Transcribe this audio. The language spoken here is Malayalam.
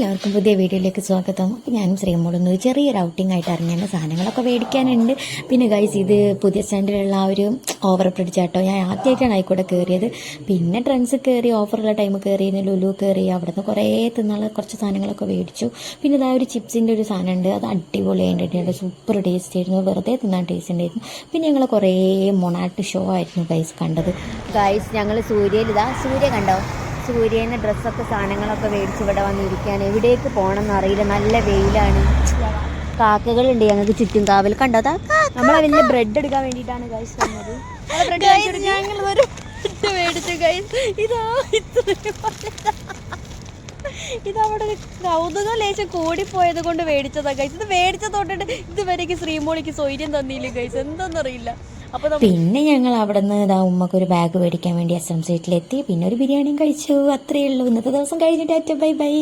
എല്ലാവർക്കും പുതിയ വീഡിയോയിലേക്ക് സ്വാഗതം. അപ്പോൾ ഞാനും ശ്രീമോളൊന്ന് ചെറിയൊരു ഔട്ടിംഗ് ആയിട്ട് ഇറങ്ങിയ സാധനങ്ങളൊക്കെ മേടിക്കാനുണ്ട്. പിന്നെ ഗൈസ്, ഇത് പുതിയ സ്റ്റാൻഡിലുള്ള ആ ഒരു ഓവർ ബ്രിഡ്ജ് ആട്ടോ. ഞാൻ ആദ്യമായിട്ടാണ് ആയിക്കോട്ടെ കയറിയത്. പിന്നെ ട്രെൻഡ്സ് കയറി, ഓഫറുള്ള ടൈം കയറി, ലുലു കയറി, അവിടെ നിന്ന് കുറേ തിന്നാനുള്ള കുറച്ച് സാധനങ്ങളൊക്കെ മേടിച്ചു. പിന്നെ ഇതാ ഒരു ചിപ്സിൻ്റെ ഒരു സാധനം ഉണ്ട്, അത് അടിപൊളിയായിട്ട് സൂപ്പർ ടേസ്റ്റ് ആയിരുന്നു, വെറുതെ തിന്നാൻ ടേസ്റ്റ് ഉണ്ടായിരുന്നു. പിന്നെ ഞങ്ങൾ കുറേ മൊണാട്ട് ഷോ ആയിരുന്നു ഗൈസ് കണ്ടത്. ഗൈസ്, ഞങ്ങൾ സൂര്യ കണ്ടോ? സൂര്യന് ഡ്രസ്സൊക്കെ സാധനങ്ങളൊക്കെ മേടിച്ച് ഇവിടെ വന്നിരിക്കുകയാണ്. എവിടേക്ക് പോകണം എന്നറിയില്ല, നല്ല വെയിലാണ്. കാക്കകളുണ്ട് ഞങ്ങൾക്ക് ചുറ്റും കാവൽ. കണ്ടോ? നമ്മളെ വലിയ ബ്രെഡ് എടുക്കാൻ വേണ്ടിയിട്ടാണ് ഗൈസ് വന്നത്. ഇതവിടെ കൗതുകം ലേശം കൂടിപ്പോയത് കൊണ്ട് മേടിച്ചതാ ഗൈസ്. ഇത് മേടിച്ച തൊട്ടിട്ട് ഇതുവരേക്ക് ശ്രീമോളിക്ക് സ്വൈര്യം തന്നില്ല ഗൈസ്, എന്താണെന്നറിയില്ല. പിന്നെ ഞങ്ങൾ അവിടെ നിന്ന് ഇതാ ഉമ്മക്ക് ഒരു ബാഗ് മേടിക്കാൻ വേണ്ടി SM സീറ്റിലെത്തി. പിന്നെ ഒരു ബിരിയാണിയും കഴിച്ചു. അത്രയേ ഉള്ളൂ. ഇന്നത്തെ ദിവസം കഴിഞ്ഞിട്ട് ബൈ ബൈ.